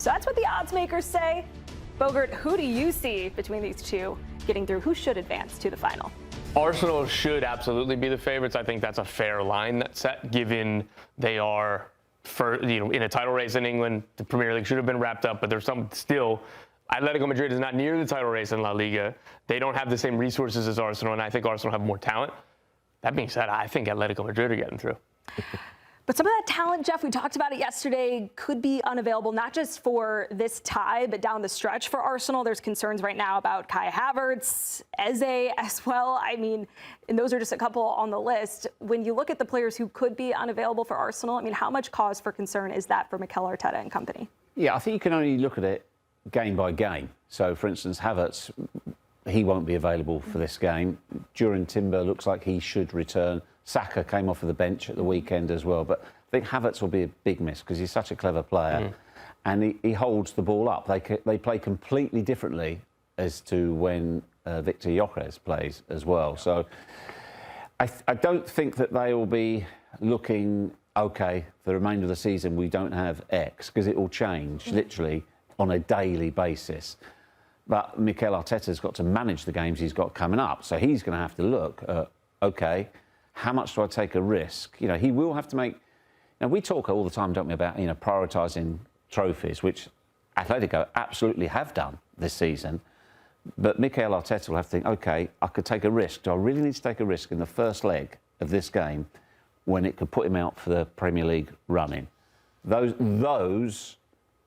So that's what the odds makers say. Bogert, who do you see between these two getting through? Who should advance to the final? Arsenal should absolutely be the favorites. I think that's a fair line that's set, given they are in a title race in England. The Premier League should have been wrapped up, but there's some still. Atletico Madrid is not near the title race in La Liga. They don't have the same resources as Arsenal, and I think Arsenal have more talent. That being said, I think Atletico Madrid are getting through. But some of that talent, Jeff, we talked about it yesterday, could be unavailable, not just for this tie, but down the stretch for Arsenal. There's concerns right now about Kai Havertz, Eze as well. I mean, and those are just a couple on the list. When you look at the players who could be unavailable for Arsenal, I mean, how much cause for concern is that for Mikel Arteta and company? Yeah, I think you can only look at it game by game. So, for instance, Havertz, he won't be available for this game. Duran Timber looks like he should return. Saka came off of the bench at the weekend as well. But I think Havertz will be a big miss because he's such a clever player. And he holds the ball up. They play completely differently as to when Victor Gyökeres plays as well. So I don't think that they will be looking, OK, for the remainder of the season, we don't have X, because it will change literally on a daily basis. But Mikel Arteta's got to manage the games he's got coming up. So he's going to have to look at, OK, how much do I take a risk? You know, he will have to make... Now, we talk all the time, don't we, about, you know, prioritising trophies, which Atletico absolutely have done this season. But Mikel Arteta will have to think, OK, I could take a risk. Do I really need to take a risk in the first leg of this game when it could put him out for the Premier League running? Those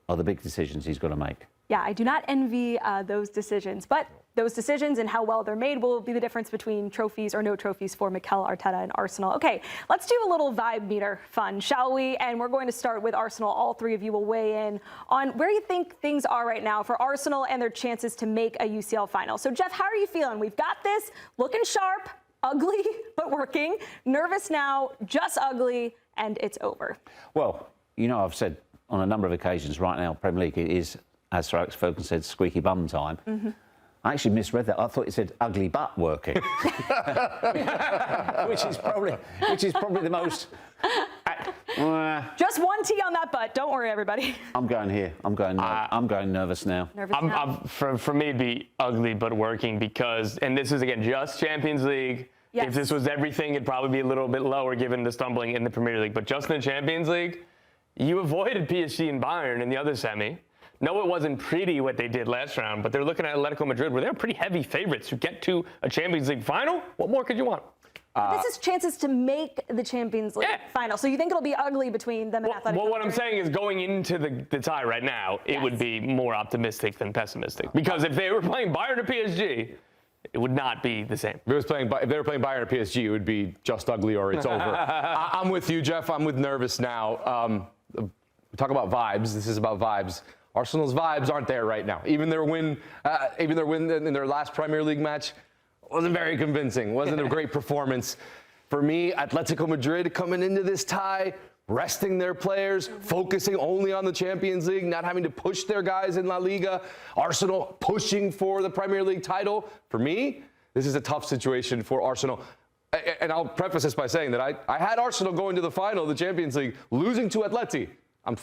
are the big decisions he's got to make. Yeah, I do not envy those decisions, but those decisions and how well they're made will be the difference between trophies or no trophies for Mikel Arteta and Arsenal. Okay, let's do a little vibe meter fun, shall we? And we're going to start with Arsenal. All three of you will weigh in on where you think things are right now for Arsenal and their chances to make a UCL final. So, Jeff, how are you feeling? We've got this looking sharp, ugly, but working. Nervous now, just ugly, and it's over. Well, you know, I've said on a number of occasions right now, Premier League is, as Sir Alex Ferguson said, squeaky bum time. I actually misread that. I thought it said ugly butt working, which is probably the most. Just one T on that butt. Don't worry, everybody. I'm going here. I'm going nervous now. For me, it'd be ugly but working because, and this is again just Champions League. Yes. If this was everything, it'd probably be a little bit lower given the stumbling in the Premier League. But just in the Champions League, you avoided PSG and Bayern in the other semi. No, it wasn't pretty what they did last round, but they're looking at Atletico Madrid, where they're pretty heavy favorites to get to a Champions League final. What more could you want? This is chances to make the Champions League final. So you think it'll be ugly between them and Atletico? Well, what I'm saying is going into the tie right now, it would be more optimistic than pessimistic. Because if they were playing Bayern or PSG, it would not be the same. If they were playing Bayern or PSG, it would be just ugly or it's over. I'm with you, Jeff. I'm with nervous now. We talk about vibes. This is about vibes. Arsenal's vibes aren't there right now. Even their win in their last Premier League match wasn't very convincing. Wasn't a great performance. For me, Atletico Madrid coming into this tie, resting their players, focusing only on the Champions League, not having to push their guys in La Liga. Arsenal pushing for the Premier League title. For me, this is a tough situation for Arsenal. And I'll preface this by saying that I had Arsenal going to the final of the Champions League, losing to Atleti. I'm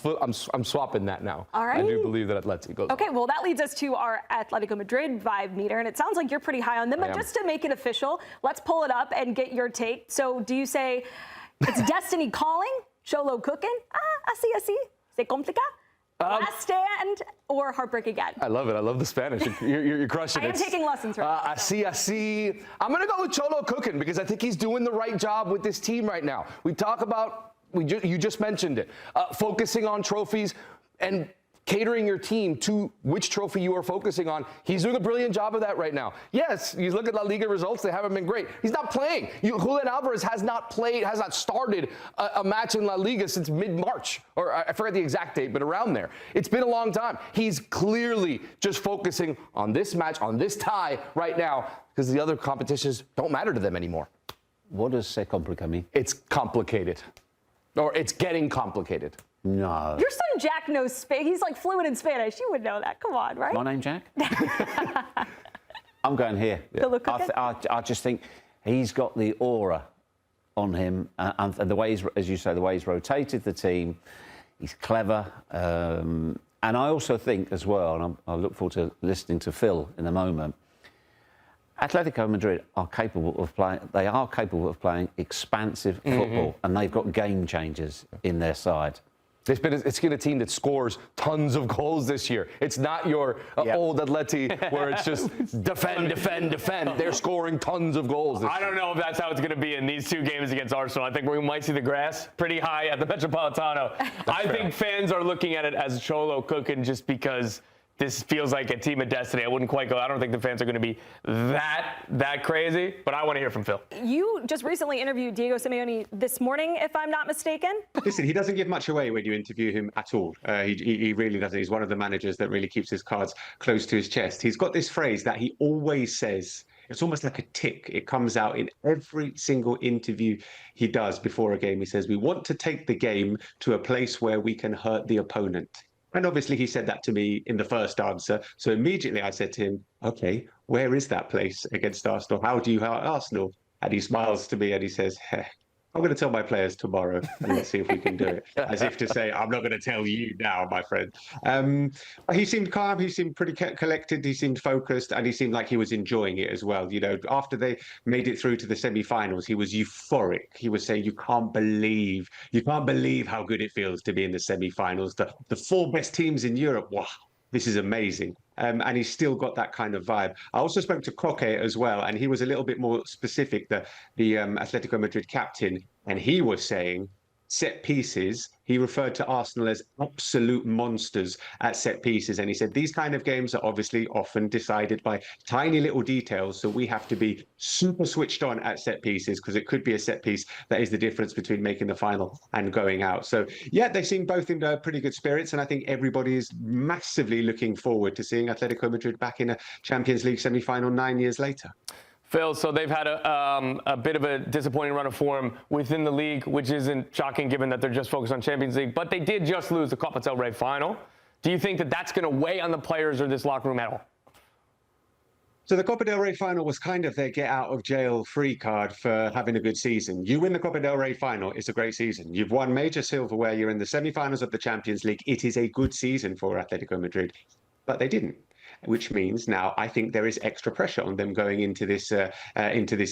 swapping that now. All right. I do believe that Atleti goes. Okay, well, that leads us to our Atletico Madrid vibe meter, and it sounds like you're pretty high on them. But just to make it official, let's pull it up and get your take. So do you say it's destiny calling, Cholo cooking, I see, se complica, last stand, or heartbreak again? I love it. I love the Spanish. You're crushing it. I am taking lessons right now. Así. I'm going to go with Cholo cooking because I think he's doing the right job with this team right now. We talk about... you just mentioned it. Focusing on trophies and catering your team to which trophy you are focusing on. He's doing a brilliant job of that right now. Yes, you look at La Liga results, they haven't been great. He's not playing. Julian Alvarez has not started a match in La Liga since mid-March. Or I forget the exact date, but around there. It's been a long time. He's clearly just focusing on this match, on this tie right now, because the other competitions don't matter to them anymore. What does se complica mean? It's complicated. Or it's getting complicated. No. Your son Jack knows Spanish. He's like fluent in Spanish. You would know that. Come on, right? My name Jack? I'm going here. I just think he's got the aura on him. And the way he's, as you say, the way he's rotated the team. He's clever. And I also think as well, and I look forward to listening to Phil in a moment, Atletico Madrid are capable of playing. They are capable of playing expansive football, and they've got game changers in their side. It's been a team that scores tons of goals this year. It's not your old Atleti where it's just defend. They're scoring tons of goals this year. I don't know if that's how it's going to be in these two games against Arsenal. I think we might see the grass pretty high at the Metropolitano. I think fans are looking at it as Cholo cooking just because this feels like a team of destiny. I wouldn't quite go. I don't think the fans are going to be that crazy, but I want to hear from Phil. You just recently interviewed Diego Simeone this morning, if I'm not mistaken. Listen, he doesn't give much away when you interview him at all. He really doesn't. He's one of the managers that really keeps his cards close to his chest. He's got this phrase that he always says. It's almost like a tick. It comes out in every single interview he does before a game. He says, we want to take the game to a place where we can hurt the opponent. And obviously he said that to me in the first answer. So immediately I said to him, okay, where is that place against Arsenal? How do you hurt Arsenal? And he smiles to me and he says, I'm going to tell my players tomorrow and let's see if we can do it. As if to say, I'm not going to tell you now, my friend. He seemed calm. He seemed pretty collected. He seemed focused and he seemed like he was enjoying it as well. You know, after they made it through to the semi-finals, he was euphoric. He was saying, you can't believe how good it feels to be in the semi-finals. The four best teams in Europe. Wow. This is amazing. And he's still got that kind of vibe. I also spoke to Koke as well, and he was a little bit more specific, the Atletico Madrid captain, and he was saying set pieces. He referred to Arsenal as absolute monsters at set pieces. And he said, these kind of games are obviously often decided by tiny little details. So we have to be super switched on at set pieces because it could be a set piece that is the difference between making the final and going out. So, yeah, they seem both in pretty good spirits. And I think everybody is massively looking forward to seeing Atletico Madrid back in a Champions League semi-final 9 years later. Phil, so they've had a bit of a disappointing run of form within the league, which isn't shocking given that they're just focused on Champions League, but they did just lose the Copa del Rey final. Do you think that that's going to weigh on the players or this locker room at all? So the Copa del Rey final was kind of their get-out-of-jail-free card for having a good season. You win the Copa del Rey final, it's a great season. You've won major silverware, you're in the semi-finals of the Champions League. It is a good season for Atletico Madrid, but they didn't. Which means now I think there is extra pressure on them going into this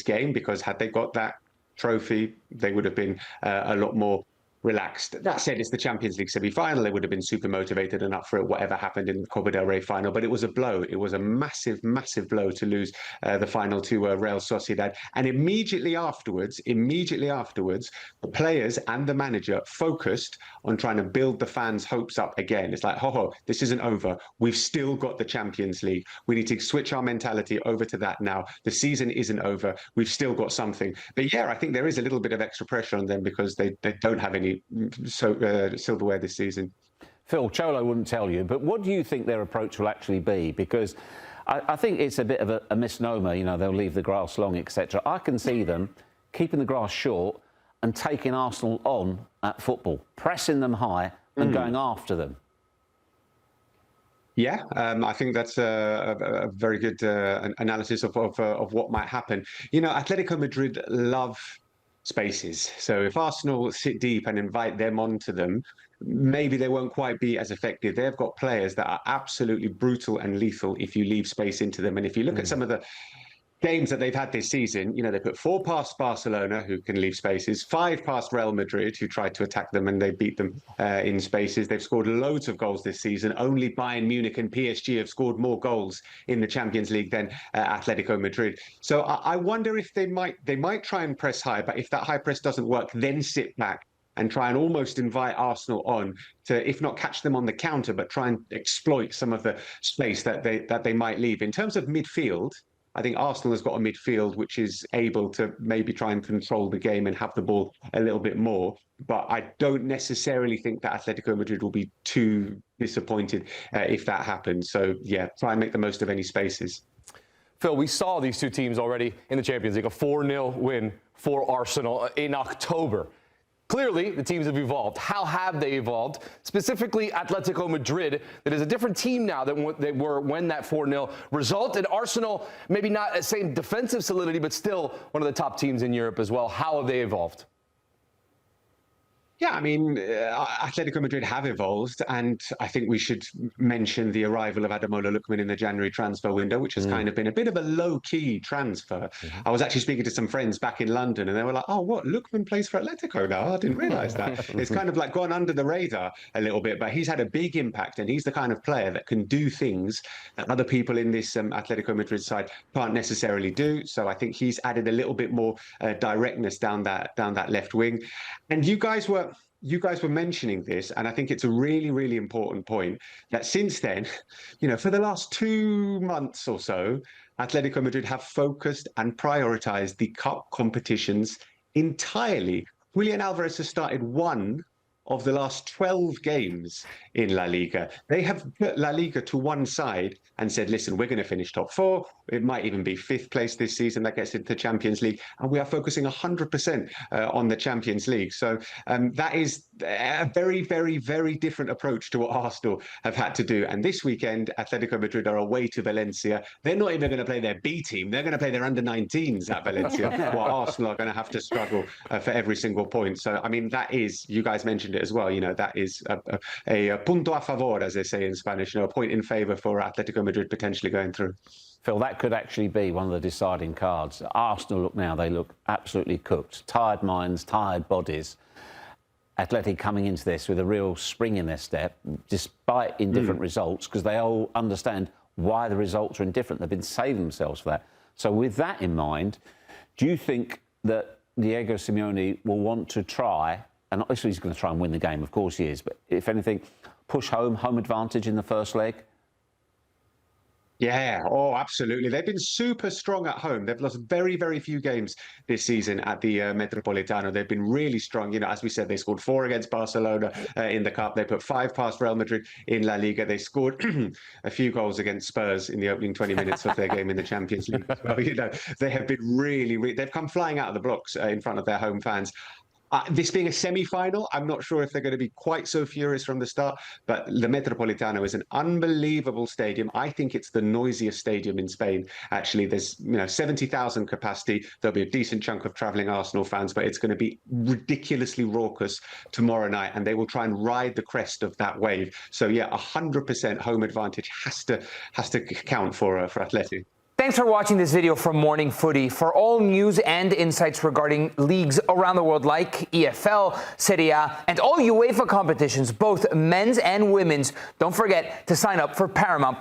game because had they got that trophy, they would have been a lot more relaxed. That said, it's the Champions League semi-final. They would have been super motivated and up for it, whatever happened in the Copa del Rey final. But it was a blow. It was a massive, massive blow to lose the final to Real Sociedad. And immediately afterwards, the players and the manager focused on trying to build the fans' hopes up again. It's like, this isn't over. We've still got the Champions League. We need to switch our mentality over to that now. The season isn't over. We've still got something. But yeah, I think there is a little bit of extra pressure on them because they don't have any silverware this season. Phil, Cholo wouldn't tell you, but what do you think their approach will actually be? Because I think it's a bit of a misnomer, you know, they'll leave the grass long, etc. I can see them keeping the grass short and taking Arsenal on at football, pressing them high and going after them. Yeah, I think that's a very good analysis of what might happen. You know, Atletico Madrid love spaces. So if Arsenal sit deep and invite them onto them, maybe they won't quite be as effective. They've got players that are absolutely brutal and lethal if you leave space into them. And if you look at some of the games that they've had this season, you know, they put 4 past Barcelona, who can leave spaces, 5 past Real Madrid, who tried to attack them and they beat them in spaces. They've scored loads of goals this season. Only Bayern Munich and PSG have scored more goals in the Champions League than Atletico Madrid. So I wonder if they might try and press high, but if that high press doesn't work, then sit back and try and almost invite Arsenal on to, if not catch them on the counter, but try and exploit some of the space that they might leave. In terms of midfield, I think Arsenal has got a midfield which is able to maybe try and control the game and have the ball a little bit more. But I don't necessarily think that Atletico Madrid will be too disappointed if that happens. So, yeah, try and make the most of any spaces. Phil, we saw these two teams already in the Champions League, a 4-0 win for Arsenal in October. Clearly, the teams have evolved. How have they evolved? Specifically, Atletico Madrid, that is a different team now than what they were when that 4-0 result. And Arsenal, maybe not the same defensive solidity, but still one of the top teams in Europe as well. How have they evolved? Yeah, I mean, Atletico Madrid have evolved, and I think we should mention the arrival of Ademola Lookman in the January transfer window, which has kind of been a bit of a low-key transfer. I was actually speaking to some friends back in London, and they were like, "Oh, what? Lookman plays for Atletico now? I didn't realise that." It's kind of like gone under the radar a little bit, but he's had a big impact, and he's the kind of player that can do things that other people in this Atletico Madrid side can't necessarily do. So I think he's added a little bit more directness down that left wing. And you guys were mentioning this, and I think it's a really, really important point that since then, for the last 2 months or so, Atletico Madrid have focused and prioritized the cup competitions entirely. Julian Alvarez has started one of the last 12 games in La Liga. They have put La Liga to one side and said, listen, we're going to finish top 4. It might even be 5th place this season. That gets into the Champions League. And we are focusing 100% on the Champions League. So that is a very, very, very different approach to what Arsenal have had to do. And this weekend, Atletico Madrid are away to Valencia. They're not even going to play their B team. They're going to play their under-19s at Valencia, while Arsenal are going to have to struggle for every single point. So, I mean, that is, you guys mentioned it as well, that is a punto a favor, as they say in Spanish, a point in favour for Atletico Madrid potentially going through. Phil, that could actually be one of the deciding cards. Arsenal look now, they look absolutely cooked. Tired minds, tired bodies. Atleti coming into this with a real spring in their step, despite indifferent results, because they all understand why the results are indifferent. They've been saving themselves for that. So with that in mind, do you think that Diego Simeone will want to try, and obviously he's going to try and win the game, of course he is, but if anything, push home advantage in the first leg? Yeah, absolutely. They've been super strong at home. They've lost very, very few games this season at the Metropolitano. They've been really strong. As we said, they scored 4 against Barcelona in the Cup. They put 5 past Real Madrid in La Liga. They scored a few goals against Spurs in the opening 20 minutes of their game in the Champions League. Well, they have been really, they've come flying out of the blocks in front of their home fans. This being a semi-final, I'm not sure if they're going to be quite so furious from the start, but the Metropolitano is an unbelievable stadium. I think it's the noisiest stadium in Spain. Actually, there's 70,000 capacity. There'll be a decent chunk of travelling Arsenal fans, but it's going to be ridiculously raucous tomorrow night, and they will try and ride the crest of that wave. So yeah, 100% home advantage has to count for Atleti. Thanks for watching this video from Morning Footy. For all news and insights regarding leagues around the world like EFL, Serie A, and all UEFA competitions, both men's and women's, don't forget to sign up for Paramount+.